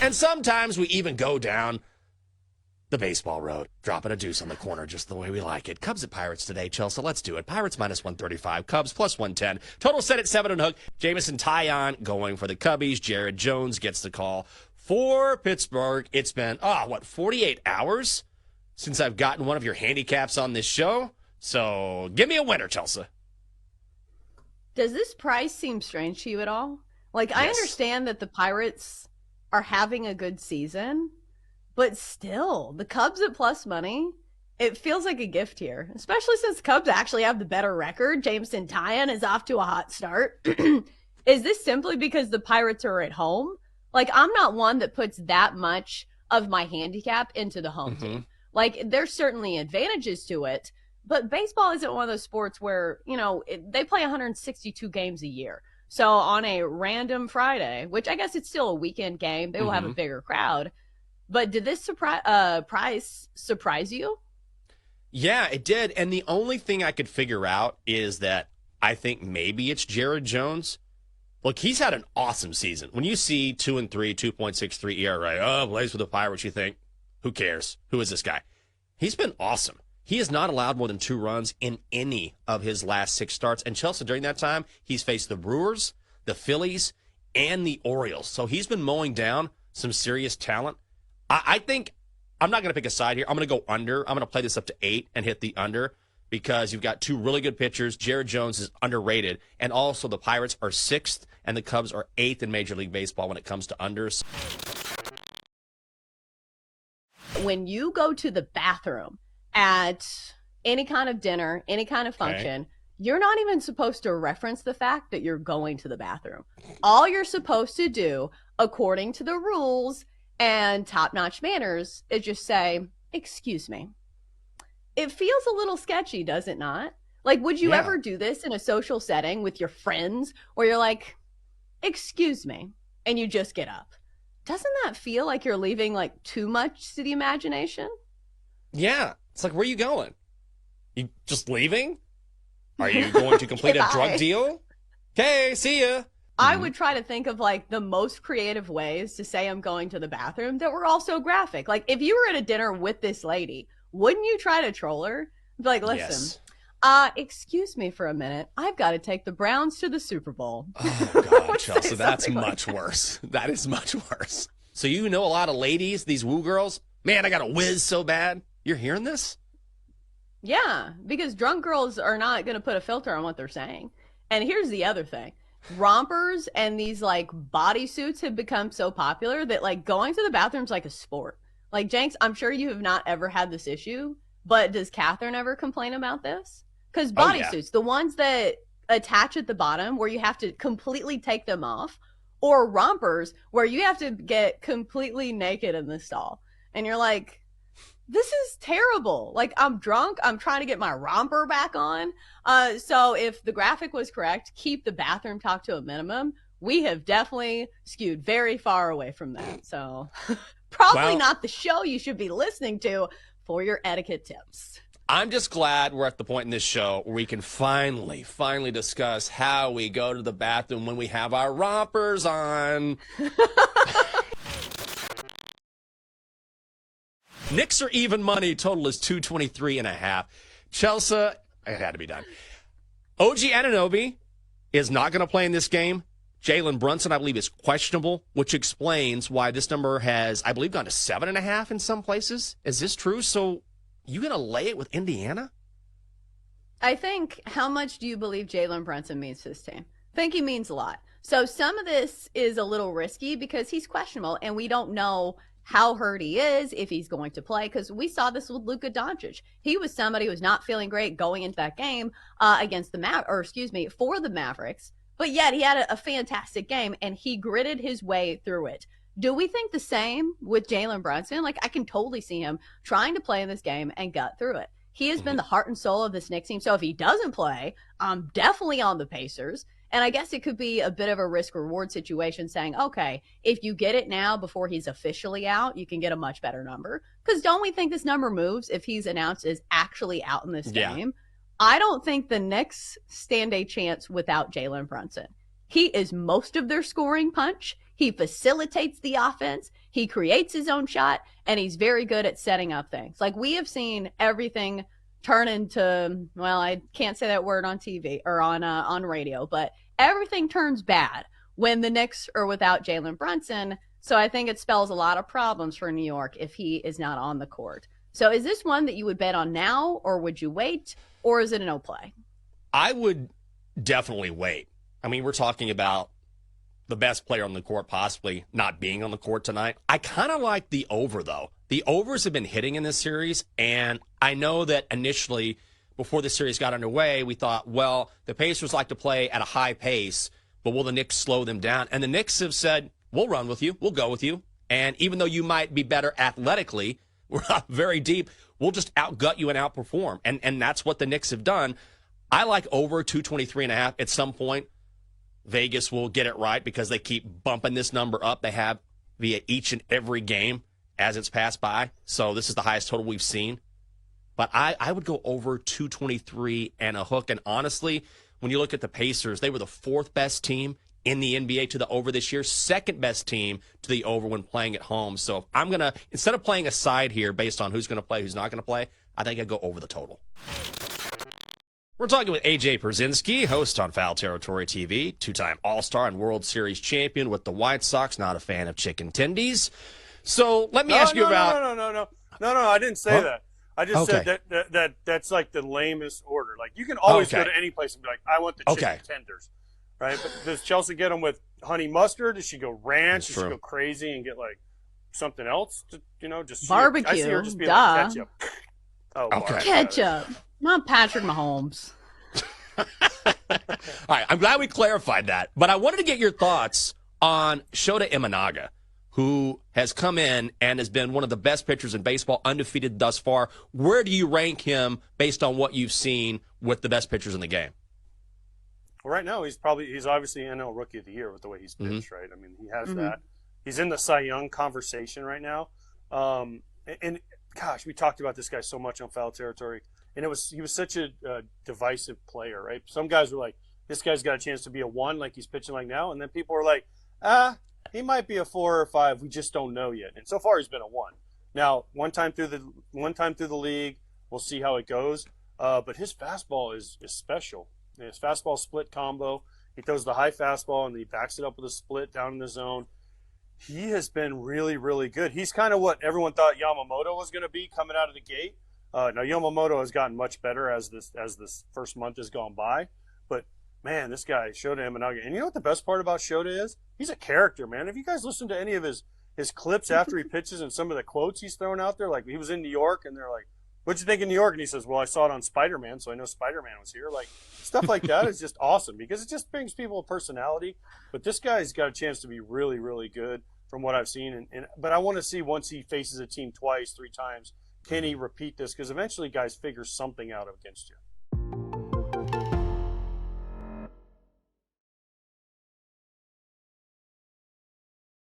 And sometimes we even go down the baseball road, dropping a deuce on the corner just the way we like it. Cubs at Pirates today, Chelsea. Let's do it. Pirates minus 135, Cubs plus 110. Total set at 7 and hook. Jamison Taillon going for the Cubbies. Jared Jones gets the call for Pittsburgh. It's been, 48 hours since I've gotten one of your handicaps on this show. So give me a winner, Chelsea. Does this price seem strange to you at all? Like, yes. I understand that the Pirates are having a good season, but still, the Cubs at plus money, it feels like a gift here, especially since the Cubs actually have the better record. Jamison Taillon is off to a hot start. Is this simply because the Pirates are at home? Like, I'm not one that puts that much of my handicap into the home team. Like, there's certainly advantages to it, but baseball isn't one of those sports where, they play 162 games a year. So on a random Friday, which I guess it's still a weekend game, they will have a bigger crowd. But did this price surprise you? Yeah, it did. And the only thing I could figure out is that I think maybe it's Jared Jones. Look, he's had an awesome season. When you see 2-3, 2.63 ERA, plays for the Pirates, you think, who cares? Who is this guy? He's been awesome. He has not allowed more than 2 runs in any of his last 6 starts. And Chelsea, during that time, he's faced the Brewers, the Phillies, and the Orioles. So he's been mowing down some serious talent. I think I'm not going to pick a side here. I'm going to go under. I'm going to play this up to 8 and hit the under because you've got 2 really good pitchers. Jared Jones is underrated. And also the Pirates are 6th and the Cubs are 8th in Major League Baseball when it comes to unders. When you go to the bathroom at any kind of dinner, any kind of function, you're not even supposed to reference the fact that you're going to the bathroom. All you're supposed to do, according to the rules and top-notch manners, is just say, "Excuse me." It feels a little sketchy, does it not? Like, would you ever do this in a social setting with your friends where you're like, "Excuse me," and you just get up? Doesn't that feel like you're leaving like too much to the imagination? Yeah. It's like, where are you going? You just leaving? Are you going to complete a drug deal? Okay, see ya. I would try to think of like the most creative ways to say I'm going to the bathroom that were also graphic. Like, if you were at a dinner with this lady, wouldn't you try to troll her? Be like, "Listen, excuse me for a minute. I've got to take the Browns to the Super Bowl." Oh, God, Chelsea, that's much worse. That is much worse. So you know a lot of ladies, these woo girls? Man, I got to whiz so bad. You're hearing this? Yeah, because drunk girls are not going to put a filter on what they're saying. And here's the other thing. Rompers and these like bodysuits have become so popular that like going to the bathroom's like a sport. Like, Jenks, I'm sure you have not ever had this issue, but does Catherine ever complain about this? Because bodysuits, the ones that attach at the bottom where you have to completely take them off, or rompers where you have to get completely naked in the stall. And you're like, this is terrible. Like, I'm drunk. I'm trying to get my romper back on. So if the graphic was correct, keep the bathroom talk to a minimum. We have definitely skewed very far away from that. So probably not the show you should be listening to for your etiquette tips. I'm just glad we're at the point in this show where we can finally discuss how we go to the bathroom when we have our rompers on. Knicks are even money. Total is 223.5. Chelsea, it had to be done. OG Anunoby is not going to play in this game. Jalen Brunson, I believe, is questionable, which explains why this number has, I believe, gone to 7.5 in some places. Is this true? So you going to lay it with Indiana? I think, how much do you believe Jalen Brunson means to this team? I think he means a lot. So some of this is a little risky because he's questionable, and we don't know how hurt he is, if he's going to play, because we saw this with Luka Doncic. He was somebody who was not feeling great going into that game against the for the Mavericks, but yet he had a fantastic game, and he gritted his way through it. Do we think the same with Jalen Brunson? Like, I can totally see him trying to play in this game and gut through it. He has been the heart and soul of this Knicks team, so if he doesn't play, I'm definitely on the Pacers. And I guess it could be a bit of a risk-reward situation saying, okay, if you get it now before he's officially out, you can get a much better number. Because don't we think this number moves if he's announced as actually out in this game? I don't think the Knicks stand a chance without Jalen Brunson. He is most of their scoring punch. He facilitates the offense. He creates his own shot, and he's very good at setting up things. Like, we have seen everything turn into, well, I can't say that word on TV or on radio, but everything turns bad when the Knicks are without Jalen Brunson. So I think it spells a lot of problems for New York if he is not on the court. So is this one that you would bet on now, or would you wait, or is it a no play? I would definitely wait. I mean, we're talking about the best player on the court possibly not being on the court tonight. I kind of like the over, though. The overs have been hitting in this series, and I know that initially, before the series got underway, we thought, well, the Pacers like to play at a high pace, but will the Knicks slow them down? And the Knicks have said, we'll run with you, we'll go with you, and even though you might be better athletically, we're not very deep, we'll just outgut you and outperform. And that's what the Knicks have done. I like over 223.5 at some point. Vegas will get it right because they keep bumping this number up. They have via each and every game as it's passed by. So this is the highest total we've seen. But I would go over 223 and a hook. And honestly, when you look at the Pacers, they were the fourth best team in the NBA to the over this year, second best team to the over when playing at home. So if I'm going to, instead of playing a side here based on who's going to play, who's not going to play, I think I'd go over the total. We're talking with AJ Pierzynski, host on Foul Territory TV, two-time All-Star and World Series champion with the White Sox, not a fan of chicken tendies. So let me ask you about... No, I didn't say that. I just said that's like the lamest order. Like, you can always go to any place and be like, I want the chicken tenders, right? But does Chelsea get them with honey mustard? Does she go ranch? Does she go crazy and get like something else? Just barbecue. I see her just be like ketchup. Oh, okay. Ketchup, not Patrick Mahomes. All right, I'm glad we clarified that. But I wanted to get your thoughts on Shota Imanaga, who has come in and has been one of the best pitchers in baseball, undefeated thus far. Where do you rank him based on what you've seen with the best pitchers in the game? Well, right now he's obviously NL Rookie of the Year with the way he's pitched, right? I mean, he has that. He's in the Cy Young conversation right now. And gosh, we talked about this guy so much on Foul Territory, and he was such a divisive player, right? Some guys were like, this guy's got a chance to be a 1 like he's pitching like now, and then people were like, he might be a 4 or 5. We just don't know yet. And so far, he's been a 1. Now, one time through the league, we'll see how it goes. But his fastball is special. His fastball split combo. He throws the high fastball and he backs it up with a split down in the zone. He has been really, really good. He's kind of what everyone thought Yamamoto was going to be coming out of the gate. Now Yamamoto has gotten much better as this first month has gone by. But man, this guy, Shota Imanaga. And you know what the best part about Shota is? He's a character, man. If you guys listen to any of his clips after he pitches and some of the quotes he's thrown out there, like he was in New York and they're like, what'd you think of New York? And he says, well, I saw it on Spider-Man, so I know Spider-Man was here. Like, stuff like that is just awesome because it just brings people a personality. But this guy's got a chance to be really, really good from what I've seen. But I want to see once he faces a team twice, 3 times, can he repeat this? Because eventually guys figure something out against you.